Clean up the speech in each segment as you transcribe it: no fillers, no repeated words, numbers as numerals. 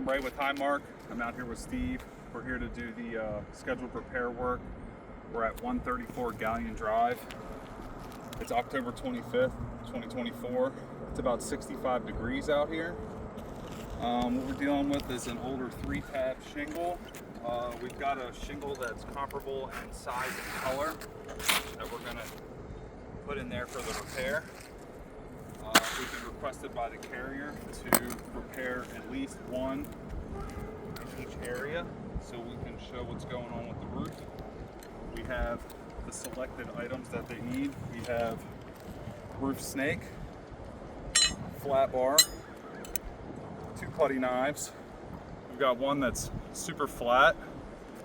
Ray with Highmark. I'm out here with Steve. We're here to do the scheduled repair work. We're at 134 Galleon Drive. It's October 25th, 2024. It's about 65 degrees out here. What we're dealing with is an older 3-tab shingle. We've got a shingle that's comparable in size and color that we're gonna put in there for the repair. We've been requested by the carrier to repair at least one in each area so we can show what's going on with the roof. We have the selected items that they need. We have roof snake, flat bar, 2 putty knives. We've got one that's super flat,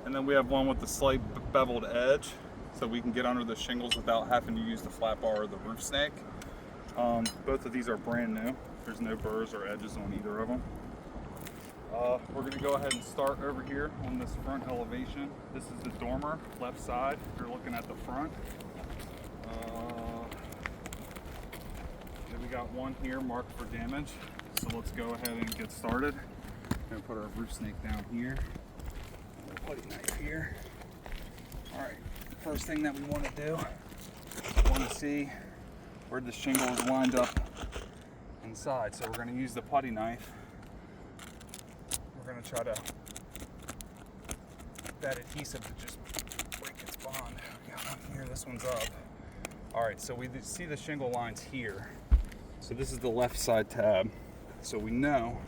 and then we have one with the slight beveled edge so we can get under the shingles without having to use the flat bar or the roof snake. Both of these are brand new. There's no burrs or edges on either of them. We're going to go ahead and start over here on this front elevation. This is the dormer, left side, if you're looking at the front. We got one here marked for damage. So let's go ahead and get started. We're going to put our roof snake down here. Putty knife here. Alright, first thing that we want to do, we want to see where the shingle is lined up inside. So we're going to use the putty knife. We're going to try to get that adhesive to just break its bond. We got one here, this one's up. Alright, so we see the shingle lines here. So this is the left side tab. So we know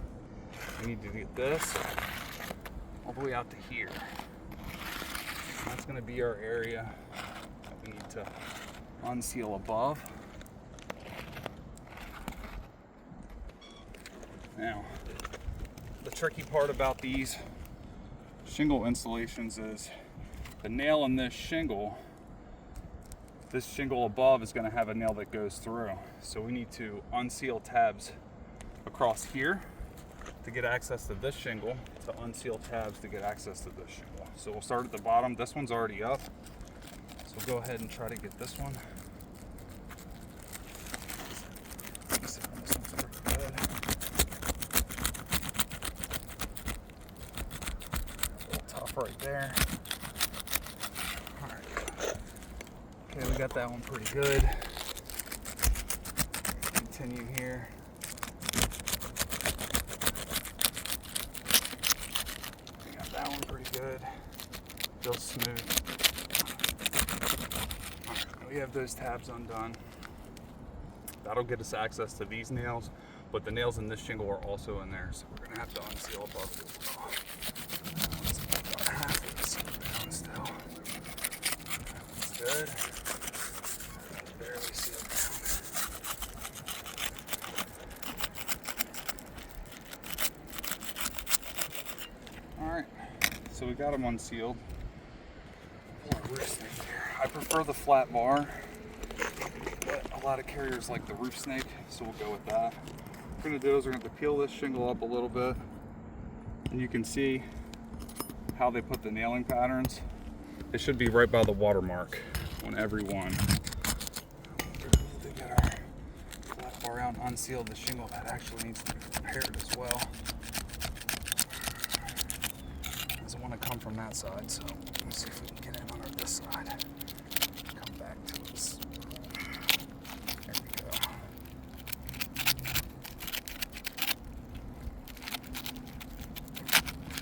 we need to get this all the way out to here. That's going to be our area that we need to unseal above. Now, the tricky part about these shingle installations is the nail in this shingle above is going to have a nail that goes through. So we need to unseal tabs across here to get access to this shingle, to unseal tabs to get access to this shingle. So we'll start at the bottom. This one's already up. So we'll go ahead and try to get this one. This one's pretty good. A little tough right there. All right. Okay, we got that one pretty good. Continue here. That one pretty good. Feels smooth. Alright, we have those tabs undone. That'll get us access to these nails, but the nails in this shingle are also in there, so we're gonna have to unseal above as well. Let's put about half of this down still. That's good. Barely sealed down. Alright. So we got them unsealed. I prefer the flat bar, but a lot of carriers like the roof snake, so we'll go with that. What we're going to do is we're going to peel this shingle up a little bit, and you can see how they put the nailing patterns. It should be right by the watermark on every one. To get our flat bar out and unseal the shingle, that actually needs to be repaired as well. Want to come from that side, so let's see if we can get in under this side. Come back to us. There we go.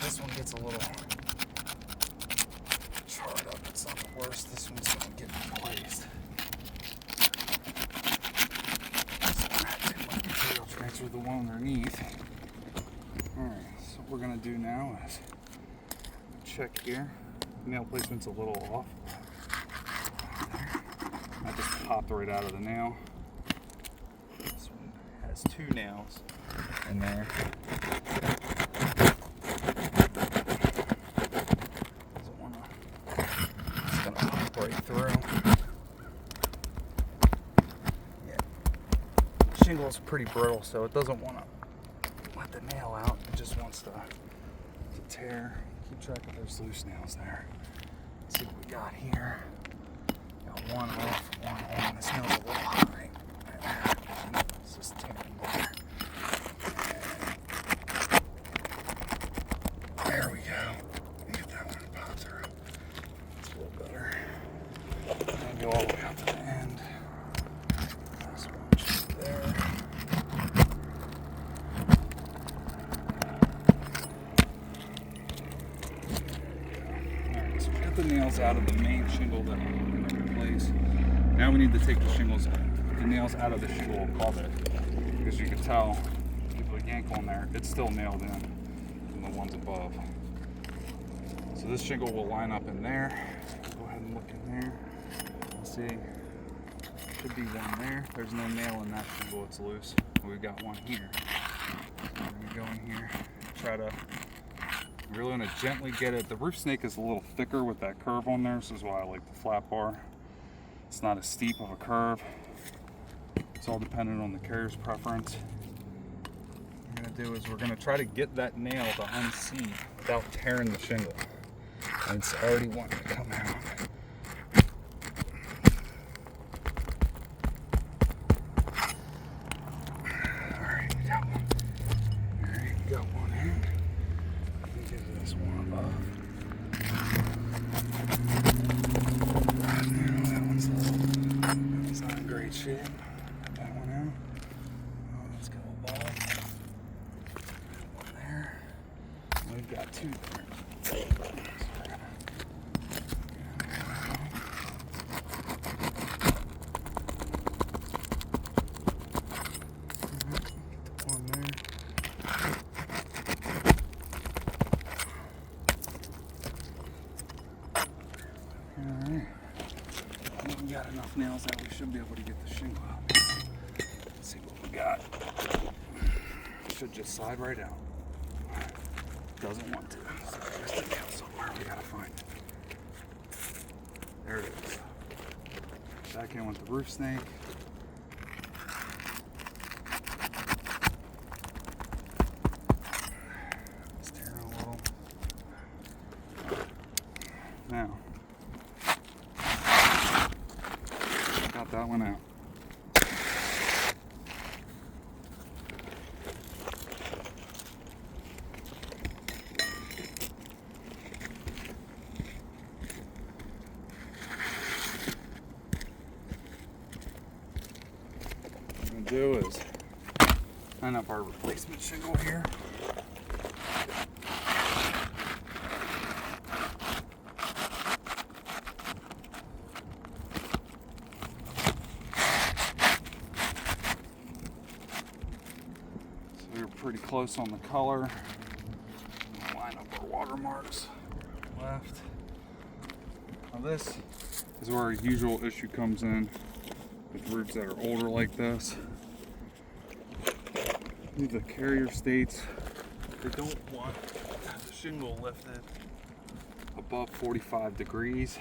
This one gets a little charred up. It's not the worst. This one's going to get replaced. So I have too much material transfer the one underneath. Alright, so what we're going to do now is check here. Nail placement's a little off. That just popped right out of the nail. This one has 2 nails in there. Doesn't want to. It's gonna pop right through. Yeah. Shingle is pretty brittle, so it doesn't want to let the nail out. It just wants to tear. Keep track of those loose nails there. Let's see what we got here. Got one off, one on. This nail's a little high. Let's just tear it there. the nails out of the main shingle that we're going to replace. Now we need to take the nails out of the shingle above it. Because you can tell, if you put a yank on there, it's still nailed in from the ones above. So this shingle will line up in there. Go ahead and look in there. Let's see. Should be one there. There's no nail in that shingle, it's loose. We've got one here. So we're going to go in here, try to, really want to gently get it. The roof snake is a little thicker with that curve on there. This is why I like the flat bar. It's not as steep of a curve. It's all dependent on the carrier's preference. What we're going to do is we're going to try to get that nail to unseat without tearing the shingle. And it's already wanting to come out. Alright, we got one. Alright, we got one in. Let me get this one above. Now that one's not in great shape. That one out. Oh, let's go above. One there. We've got two there. We got enough nails that we should be able to get the shingle out. Let's see what we got. Should just slide right out. Doesn't want to. So there's the nail somewhere. We gotta find it. There it is. Back in with the roof snake. Let's tear it a little. Now. Got that one out. What I'm going to do is line up our replacement shingle here. We're pretty close on the color. Line up our watermarks. Left. Now this is where our usual issue comes in with roofs that are older like this. The carrier states they don't want the shingle lifted above 45 degrees,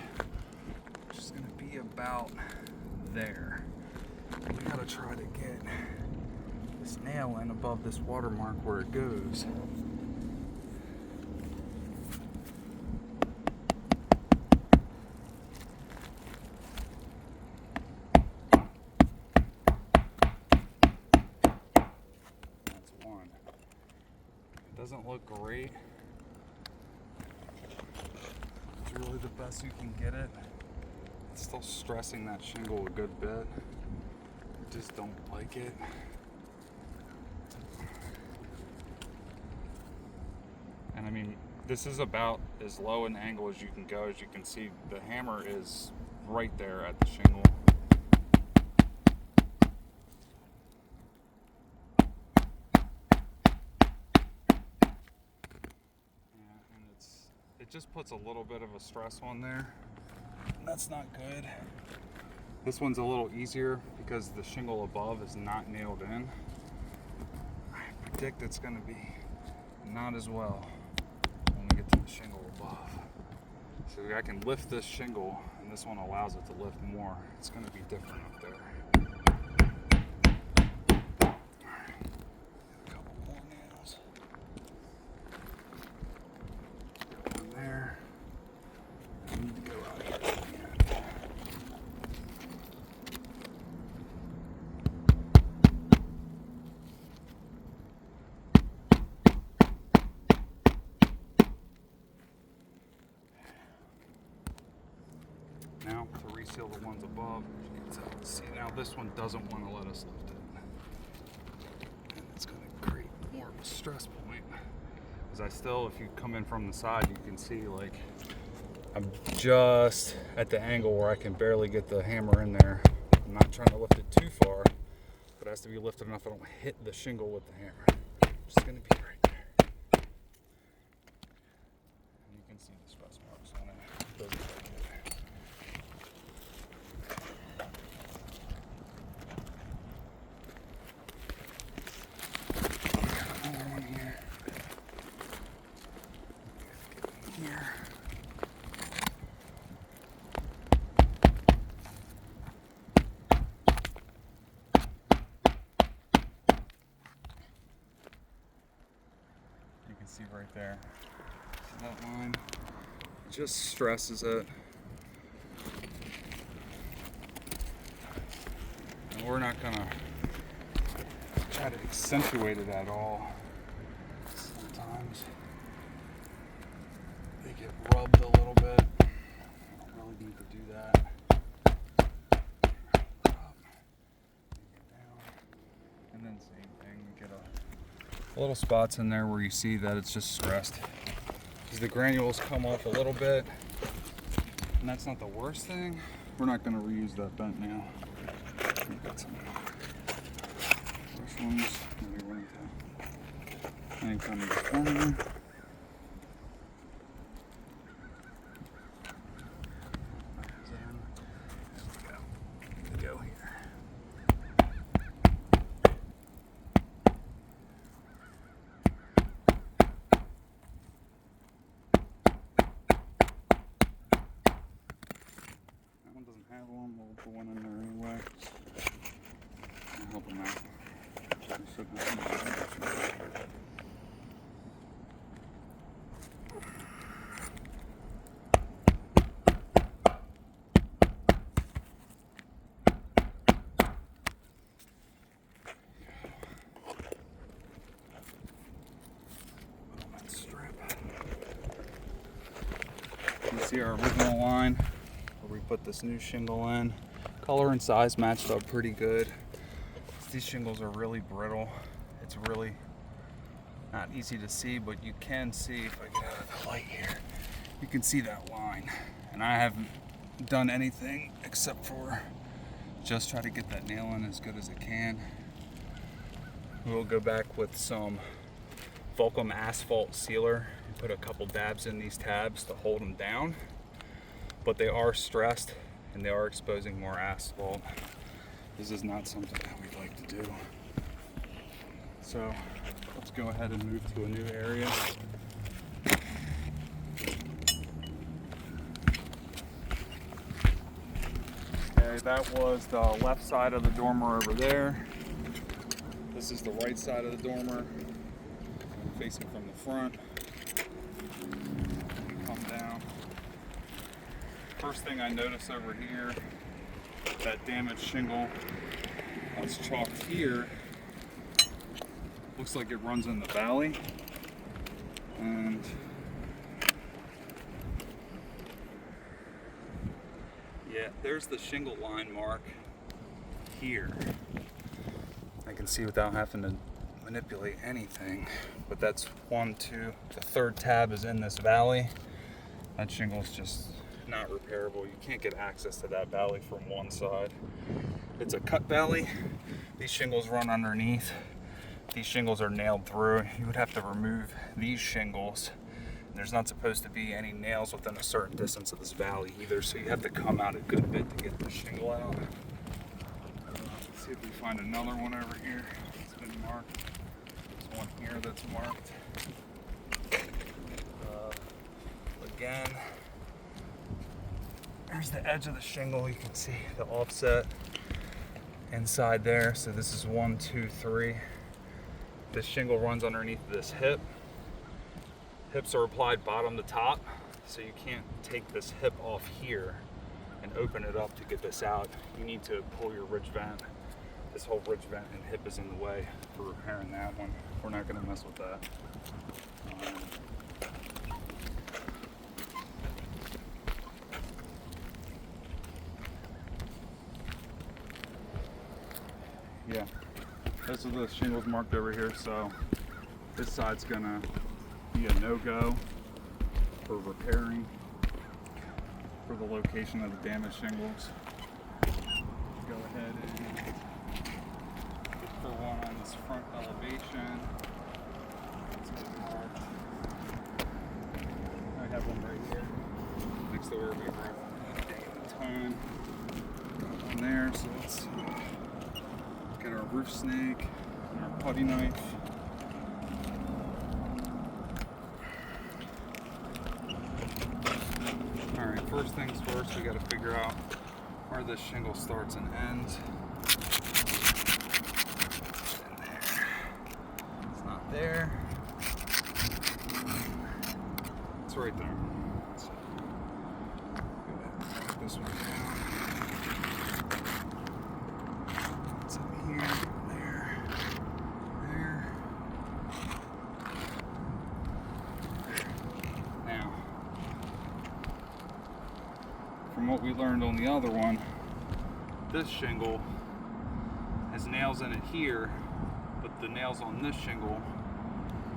which is going to be about there. We got to try to get this nail in above this watermark where it goes. That's one. It doesn't look great. It's really the best you can get it. It's still stressing that shingle a good bit. I just don't like it. And I mean, this is about as low an angle as you can go. As you can see, the hammer is right there at the shingle. Yeah, and it just puts a little bit of a stress on there. And that's not good. This one's a little easier because the shingle above is not nailed in. I predict it's going to be not as well when we get to the shingle above. So I can lift this shingle, and this one allows it to lift more. It's going to be different up there. Alright, a couple more nails. Got one there. I need to go out here. Now to reseal the ones above, you can tell. See, now this one doesn't want to let us lift it. And it's going to create more of a stress point. Because if you come in from the side, you can see like I'm just at the angle where I can barely get the hammer in there. I'm not trying to lift it too far, but it has to be lifted enough I don't hit the shingle with the hammer. It's just gonna be right there. And you can see the stress marks on it. It doesn't look good. Another one here. Here. You can see right there. See that line? It just stresses it. And we're not gonna try to accentuate it at all. Sometimes they get rubbed a little bit. I don't really need to do that. Rub, take it down, and then same thing. We get a little spots in there where you see that it's just stressed. Because the granules come off a little bit, and that's not the worst thing. We're not going to reuse that bent now. We've got some fresh ones. Maybe run into any kind of deformity. Go here. That one doesn't have one. We'll put one in there anyway. I'll help him out. You see our original line where we put this new shingle in. Color and size matched up pretty good. These shingles are really brittle. It's really not easy to see, but you can see, if I get out of the light here, you can see that line. And I haven't done anything except for just try to get that nail in as good as it can. We'll go back with some Volcom asphalt sealer and put a couple dabs in these tabs to hold them down, but they are stressed and they are exposing more asphalt. This is not something that we'd like to do. So let's go ahead and move to a new area. Okay, that was the left side of the dormer over there. This is the right side of the dormer. Facing from the front. Come down. First thing I notice over here, that damaged shingle that's chalked here, looks like it runs in the valley. And yeah, there's the shingle line mark here. I can see without having to manipulate anything, but that's 1, 2, the third tab is in this valley. That shingle is just not repairable. You can't get access to that valley from one side. It's a cut valley. These shingles run underneath. These shingles are nailed through. You would have to remove these shingles. There's not supposed to be any nails within a certain distance of this valley either, so you have to come out a good bit to get the shingle out. Let's see if we find another one over here. It's been marked. There's one here that's marked. Again, there's the edge of the shingle. You can see the offset inside there. So this is 1, 2, 3. This shingle runs underneath this hip. Hips are applied bottom to top, so you can't take this hip off here and open it up to get this out. You need to pull your ridge vent. This whole ridge vent and hip is in the way for repairing that one. We're not going to mess with that. Yeah, those are the shingles marked over here, so this side's gonna be a no-go for repairing. for the location of the damaged shingles. Go ahead and look for one on this front elevation. It's good marked. I have one right here next to where we were a ton on there. So let's get our roof snake and our putty knife. Alright, first things first, we got to figure out where this shingle starts and ends. In there. It's not there. It's right there. So, put this one down. It's up here, there, there. Now, from what we learned on the other one, this shingle has nails in it here, but the nails on this shingle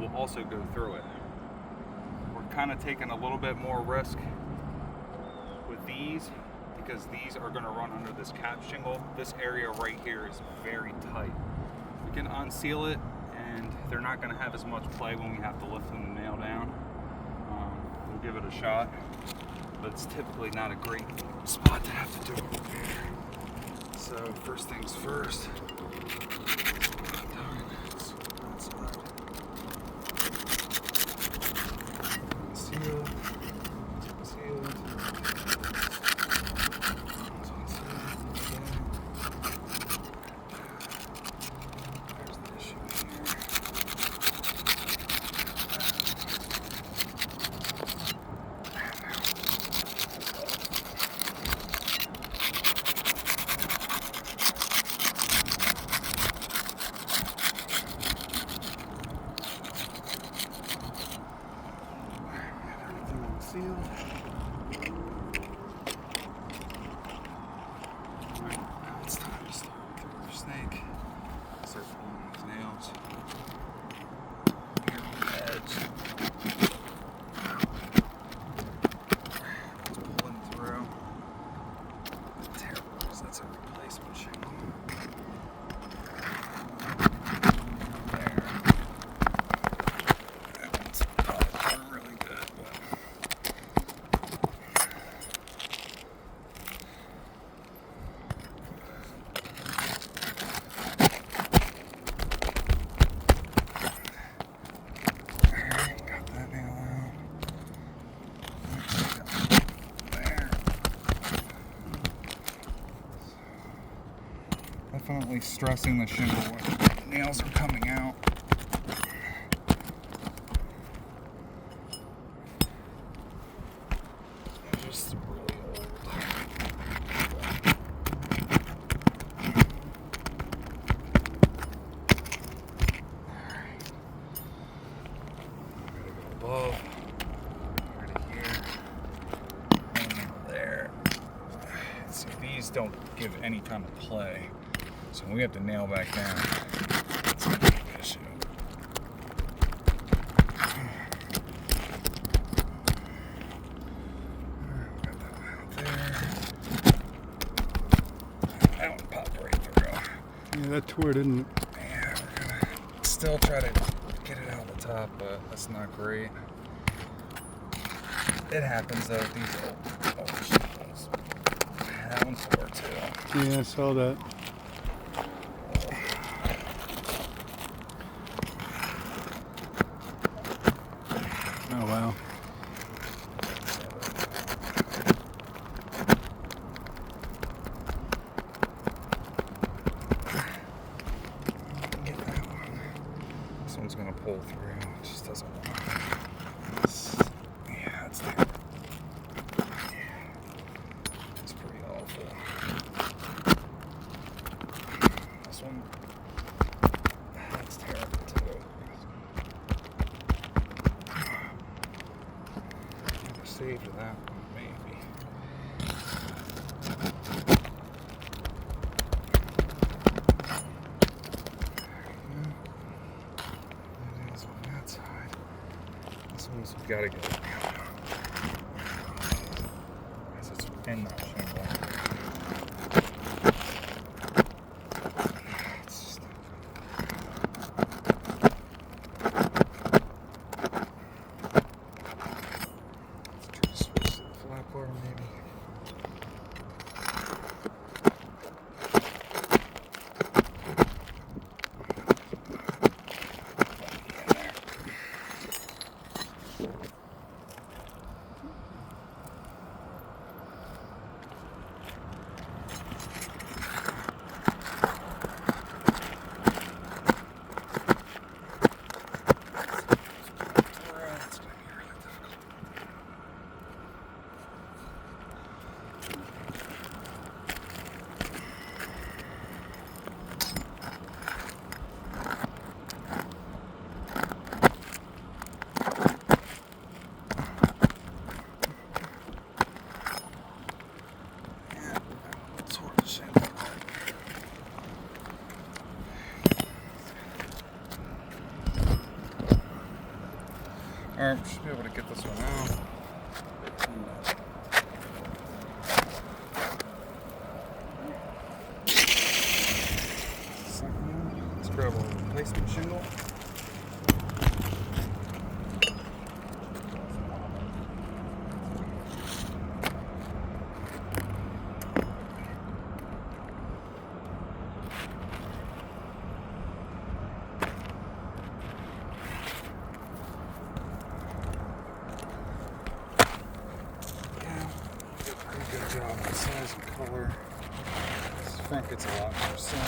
will also go through it. We're kind of taking a little bit more risk with these because these are going to run under this cap shingle. This area right here is very tight. We can unseal it and they're not going to have as much play when we have to lift the nail down. We'll give it a shot, but it's typically not a great spot to have to do it over here. So first things first, sealed. There's the issue here. Sealed. Alright, now it's time to start with the roof snake. Start pulling these nails. Here on the edge. It's pulling through. Terrible, because that's a replacement shingle. There. That one's probably really good, but definitely stressing the shingle when nails are coming out. They're just really old. Gotta go above, right here, and there. See, these don't give any kind of play. So we have to nail back down. It's a big issue. Got that one out there. That one popped right through. Yeah, that tore, didn't it? Yeah, we're gonna still try to get it out the top, but that's not great. It happens though with these old shingles. That one's tore too. Yeah, I saw that. Oh, wow. Get that one. This one's gonna pull through. It just doesn't want to. Yeah, it's there. Yeah. It's pretty awful. This one, that's terrible too. Save that one, maybe. There it is on that side. This one's got to get it. As it's in that shingle. Let's try to switch to the flat bar maybe. Alright, we should be able to get this one out. Let's grab a replacement shingle. Good job on size and color. This front gets a lot more sun.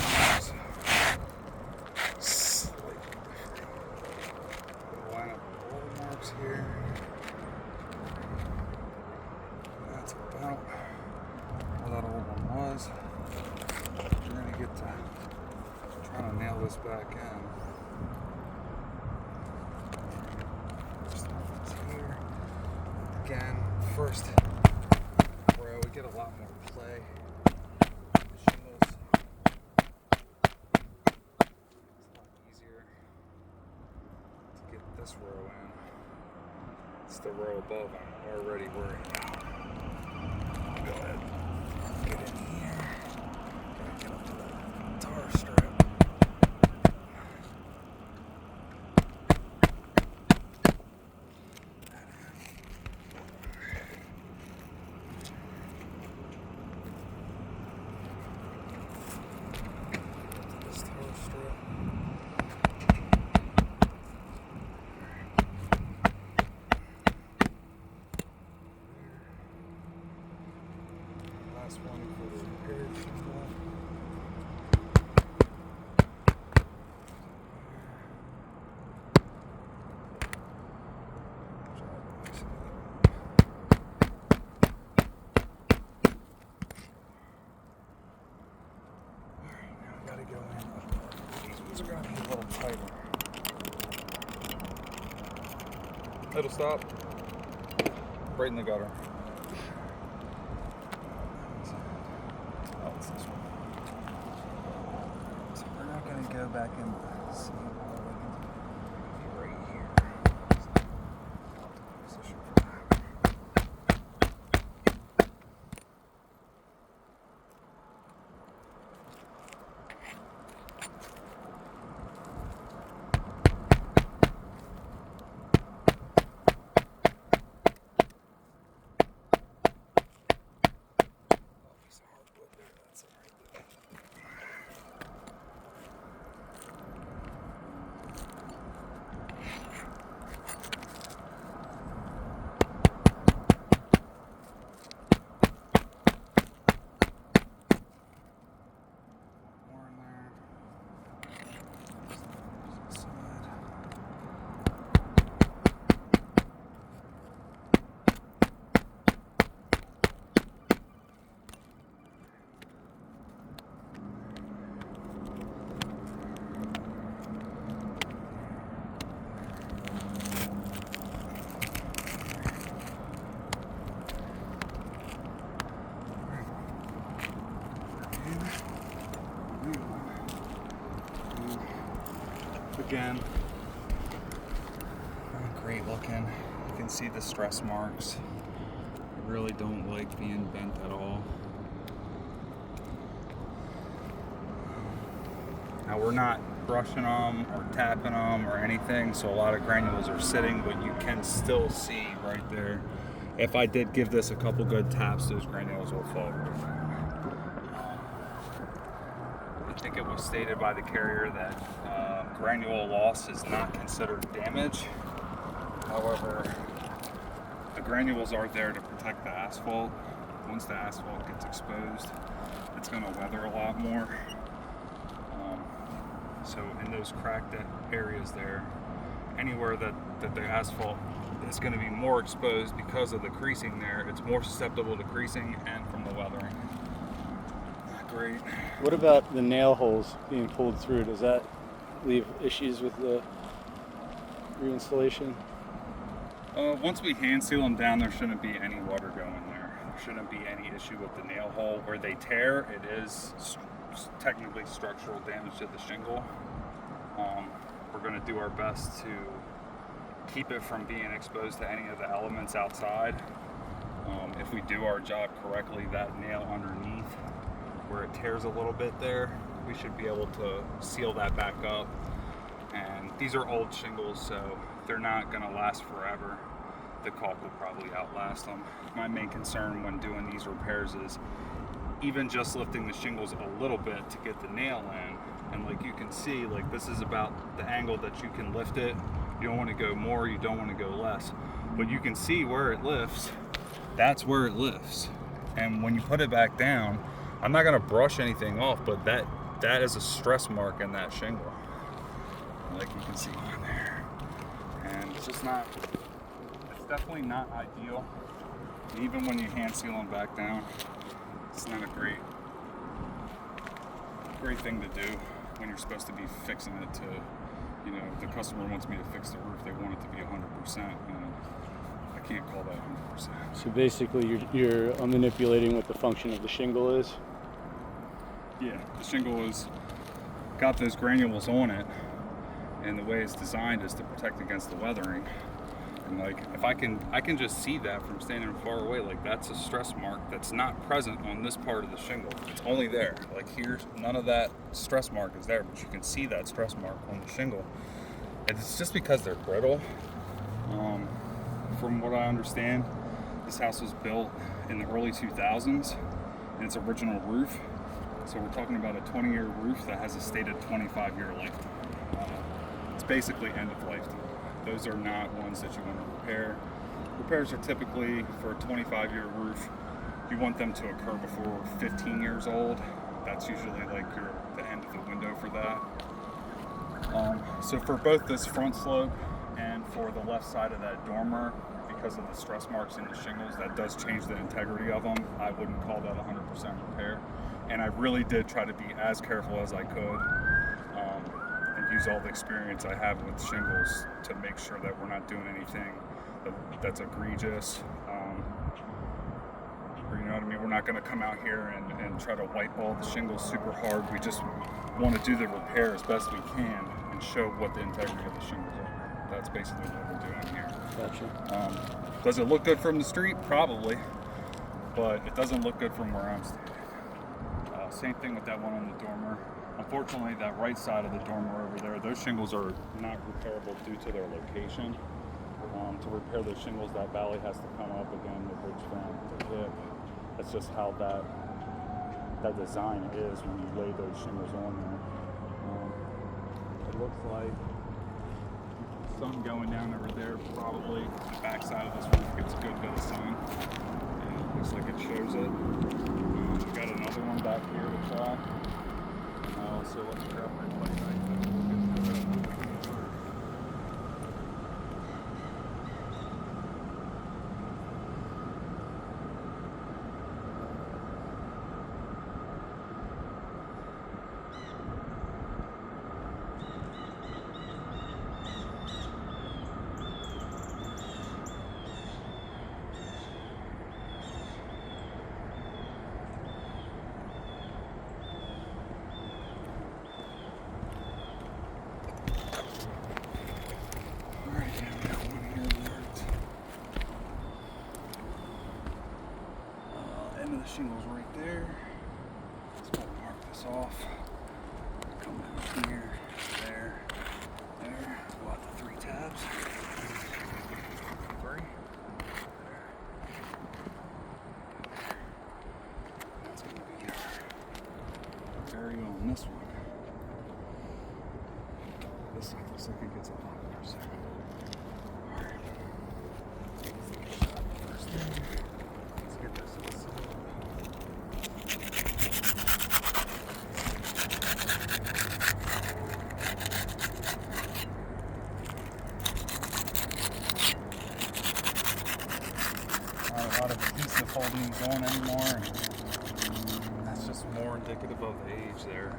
Slightly different. We'll line up all the marks here. That's about where that old one was. We're going to get to trying to nail this back in. Here. Again, first. We get a lot more play. The shingles. It's a lot easier to get this row in. It's the row above I'm already worried about. Go ahead. Get in here. Gotta get up to the tar strip. Last one for the repair shingle. Alright, now I gotta go in. These ones are gonna be a little tighter. It'll stop. Right in the gutter. So we're not going to go back in the seam all the way into right here. Position for that. Again, great looking. You can see the stress marks really don't like being bent at all. Now we're not brushing them or tapping them or anything, so a lot of granules are sitting, but you can still see right there. If I did give this a couple good taps, those granules will fall right there. I think it was stated by the carrier that granule loss is not considered damage. However, the granules are there to protect the asphalt. Once the asphalt gets exposed, it's going to weather a lot more. So in those cracked areas there, anywhere that the asphalt is going to be more exposed because of the creasing there, it's more susceptible to creasing and from the weathering. Not great. What about the nail holes being pulled through? Does that leave issues with the reinstallation? Once we hand seal them down, there shouldn't be any water going there. There shouldn't be any issue with the nail hole. Where they tear, it is technically structural damage to the shingle. We're going to do our best to keep it from being exposed to any of the elements outside. If we do our job correctly, that nail underneath where it tears a little bit there, we should be able to seal that back up. And these are old shingles, so they're not going to last forever. The caulk will probably outlast them. My main concern when doing these repairs is even just lifting the shingles a little bit to get the nail in. And like you can see, like this is about the angle that you can lift it. You don't want to go more, you don't want to go less. But you can see where it lifts. That's where it lifts. And when you put it back down, I'm not going to brush anything off, but that is a stress mark in that shingle. Like you can see on there. And it's just not, it's definitely not ideal. Even when you hand seal them back down, it's not a great thing to do when you're supposed to be fixing it to, you know, if the customer wants me to fix the roof, they want it to be 100%, and I can't call that 100%. So basically you're manipulating what the function of the shingle is? Yeah, the shingle is got those granules on it, and the way it's designed is to protect against the weathering. And like, if I can just see that from standing far away, like that's a stress mark that's not present on this part of the shingle. It's only there. Like here's none of that stress mark is there, but you can see that stress mark on the shingle. And it's just because they're brittle. From what I understand, this house was built in the early 2000s, and its original roof. So we're talking about a 20-year roof that has a stated 25-year lifetime. It's basically end of life. Those are not ones that you want to repair. Repairs are typically for a 25-year roof. You want them to occur before 15 years old. That's usually like the end of the window for that. So for both this front slope and for the left side of that dormer, because of the stress marks in the shingles, that does change the integrity of them. I wouldn't call that 100% repair. And I really did try to be as careful as I could. Use all the experience I have with shingles to make sure that we're not doing anything that's egregious. Or you know what I mean? We're not going to come out here and try to wipe all the shingles super hard. We just want to do the repair as best we can and show what the integrity of the shingles are. That's basically what we're doing here. Gotcha. Does it look good from the street? Probably. But it doesn't look good from where I'm standing. Same thing with that one on the dormer. Unfortunately, that right side of the dormer over there, those shingles are not repairable due to their location. To repair those shingles, that valley has to come up again, the bridge fan, the hip. That's just how that design is when you lay those shingles on there. It looks like sun going down over there, probably the back side of this roof gets a good bit of sun. And it looks like it shows it. We've got another one back here to try. So let's grab my plate knife and we'll get to it. shingles right there. Let's go mark this off. Come down here, there, there. Go out the 3 tabs. 3. There. That's going to be our area on this one. This side looks like it gets a lot more second. Alright. First thing. Let's get this to the side. Not a lot of adhesive holding going anymore. That's just more indicative of the age there.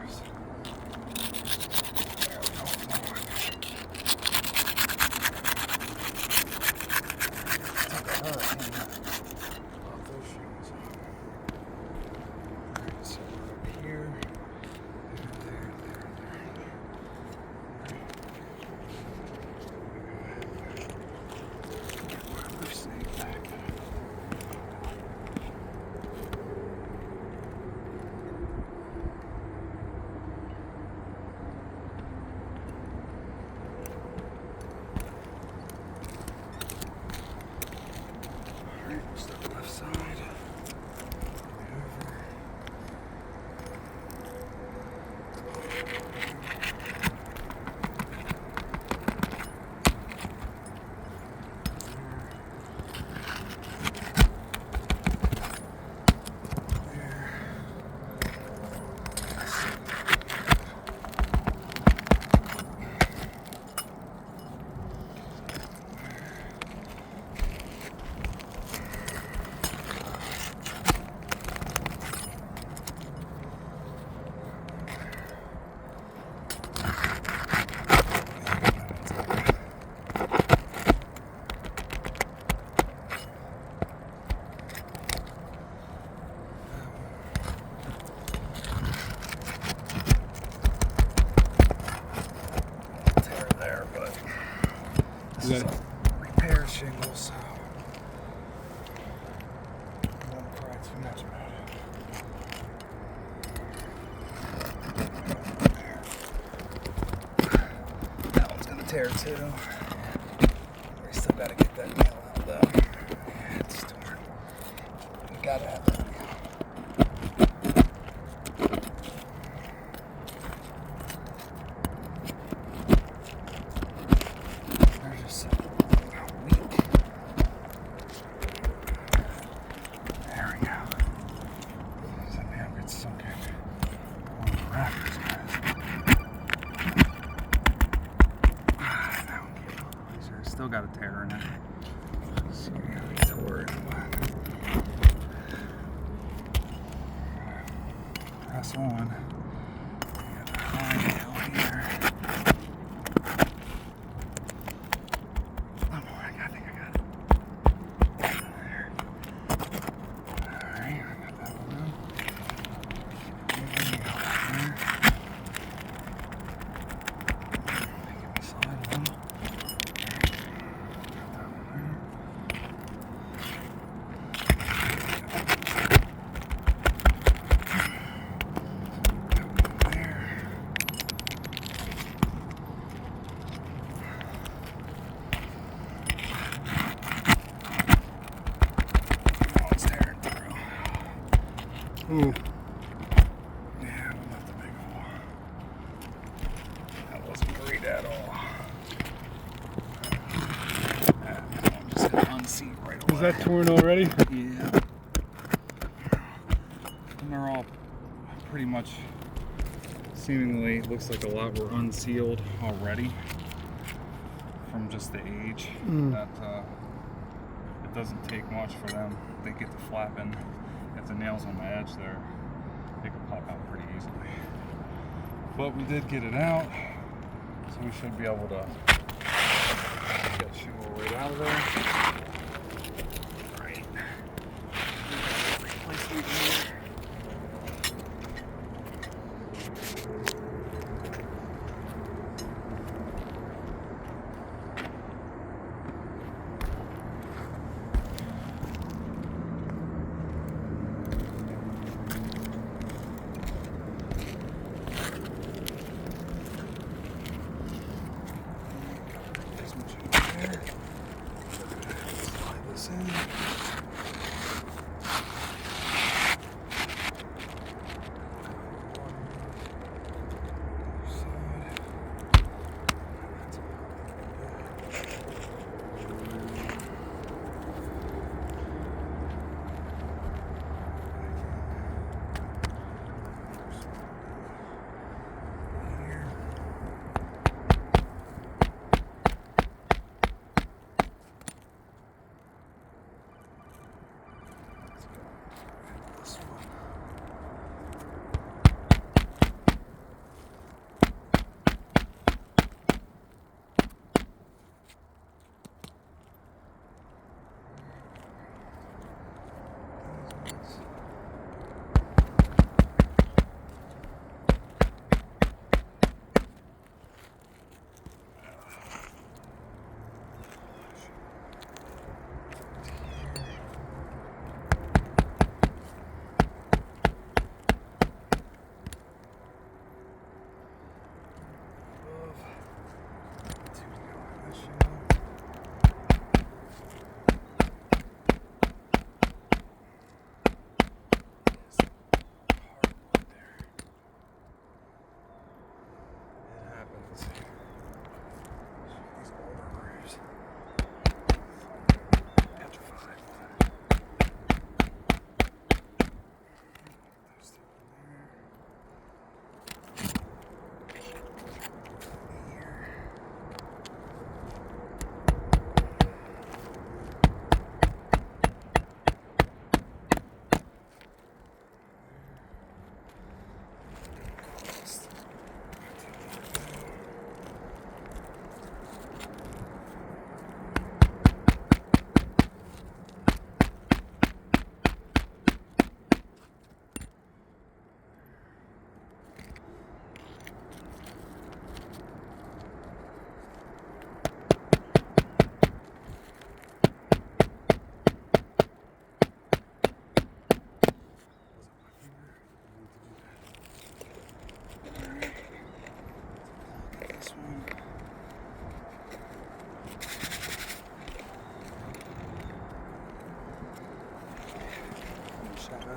Repair shingles, so I don't want to cry too much about it. That one's gonna tear too. We still gotta get that nail out though. Yeah, it's torn. We gotta have that nail. Still got a tear in it. So you don't need to worry about it. Press on. We got the high nail here. One more. I think I got it. There. Alright, I got that one out. Give me slide one. Ooh. Yeah, we left a big hole. That wasn't great at all. I'm just going to unseat right away. Is that torn already? Yeah. And they're all pretty much, seemingly, looks like a lot were unsealed already from just the age. That it doesn't take much for them. They get to flapping. If the nails on the edge there, they can pop out pretty easily. But we did get it out, so we should be able to get that shingle right out of there. Right. Replacement here. this in.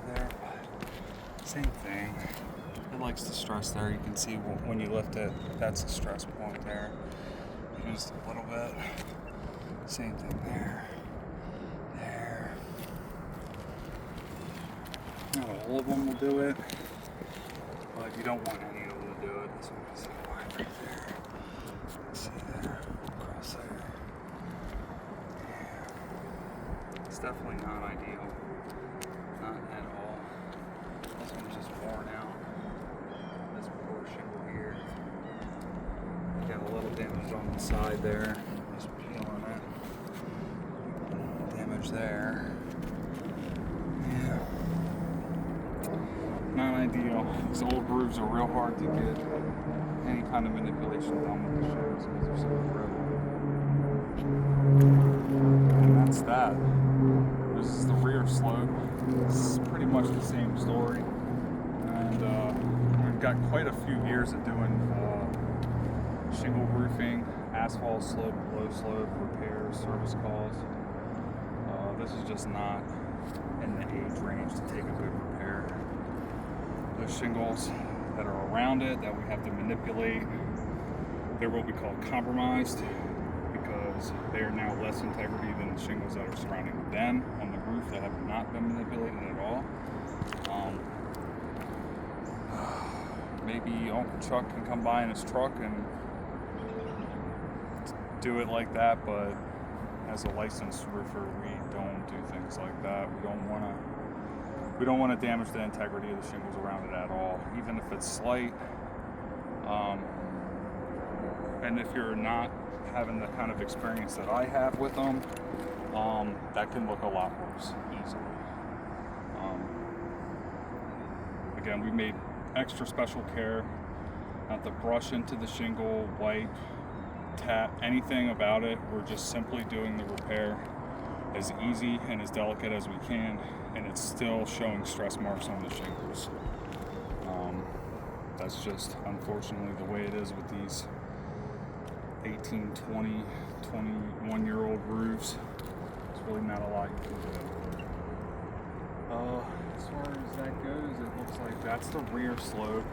There. Same thing. It likes to stress there. You can see when you lift it, that's a stress point there. Even just a little bit. Same thing there. There. Not all of them will do it, but you don't want any of them to do it. This one is right there. See there? Across there. Yeah. It's definitely not ideal. Not at all. This one's just worn out. This poor shingle here. Got a little damage on the side there. Just peeling it. Damage there. Yeah. Not ideal. These old grooves are real hard to get any kind of manipulation done with the shingles because they're so brittle. And that's that. This is the rear slope. It's pretty much the same story, and we've got quite a few years of doing shingle roofing, asphalt slope, low slope, repairs, service calls. This is just not in the age range to take a good repair. Those shingles that are around it that we have to manipulate, they're what we call compromised because they are now less integrity than the shingles that are surrounding them on the roof that have not been manipulated at all. Maybe Uncle Chuck can come by in his truck and do it like that, but as a licensed roofer, we don't do things like that. We don't want to damage the integrity of the shingles around it at all, even if it's slight. And if you're not having the kind of experience that I have with them, that can look a lot worse easily. Again, we made extra special care not to brush into the shingle, wipe, tap, anything about it. We're just simply doing the repair as easy and as delicate as we can, and it's still showing stress marks on the shingles. That's just unfortunately the way it is with these 18, 20, 21-year-old roofs. So really not a lot you can do. As far as that goes, it looks like that's the rear slope.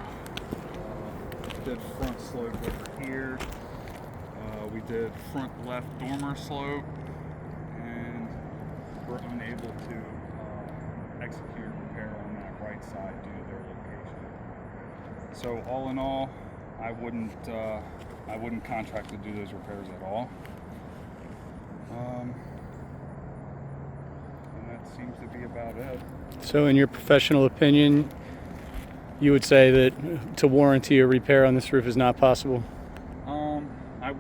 Did front slope over here. We did front left dormer slope, and we're unable to execute repair on that right side due to their location. So all in all, I wouldn't contract to do those repairs at all. And that seems to be about it. So in your professional opinion, you would say that to warranty a repair on this roof is not possible? I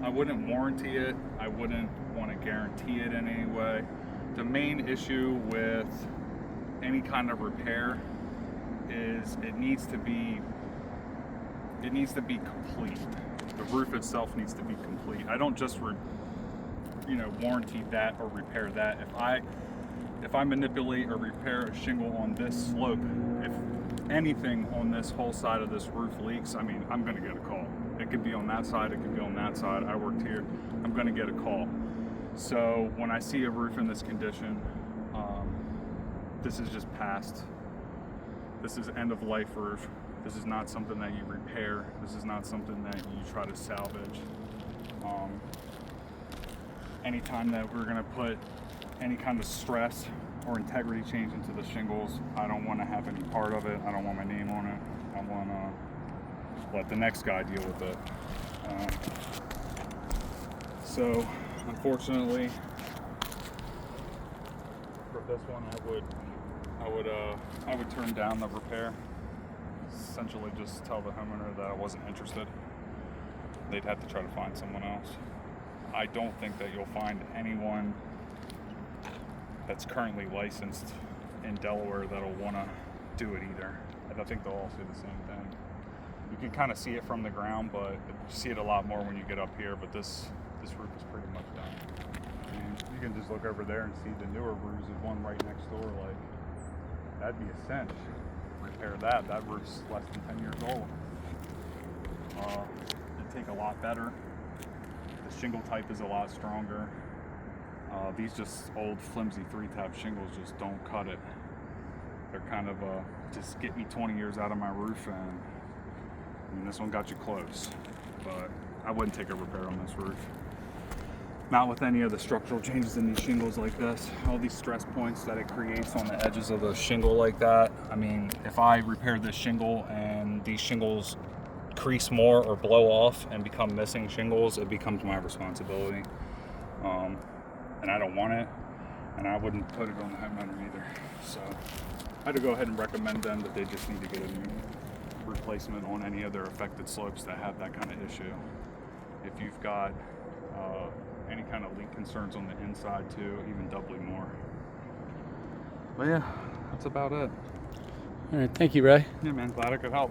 wouldn't warranty it. I wouldn't want to guarantee it in any way. The main issue with any kind of repair is it needs to be complete. The roof itself needs to be complete. I don't just warranty that or repair that. If I manipulate or repair a shingle on this slope, if anything on this whole side of this roof leaks, I mean, I'm gonna get a call. It could be on that side, it could be on that side. I worked here, I'm gonna get a call. So when I see a roof in this condition, this is just past. This is end of life roof. This is not something that you repair. This is not something that you try to salvage. Anytime that we're gonna put any kind of stress or integrity change into the shingles, I don't want to have any part of it. I don't want my name on it. I want to let the next guy deal with it. So unfortunately for this one, I would turn down the repair. Essentially just tell the homeowner that I wasn't interested. They'd have to try to find someone else. I don't think that you'll find anyone that's currently licensed in Delaware that'll want to do it either. I think they'll all say the same thing. You can kind of see it from the ground, but you see it a lot more when you get up here. But this roof is pretty much done. And you can just look over there and see the newer roofs. There's one right next door. Like, that'd be a cinch. Repair that. That roof's less than 10 years old. It'd take a lot better. The shingle type is a lot stronger. These just old flimsy 3-tab shingles just don't cut it. They're kind of just get me 20 years out of my roof, and I mean, this one got you close, but I wouldn't take a repair on this roof. Not with any of the structural changes in these shingles like this. All these stress points that it creates on the edges of the shingle like that. I mean, if I repair this shingle and these shingles crease more or blow off and become missing shingles, it becomes my responsibility. And I don't want it, and I wouldn't put it on the homeowner either. So I had to go ahead and recommend them that they just need to get a new replacement on any other affected slopes that have that kind of issue. If you've got any kind of leak concerns on the inside too, even doubly more. But yeah, that's about it. All right, thank you, Ray. Yeah, man, glad I could help.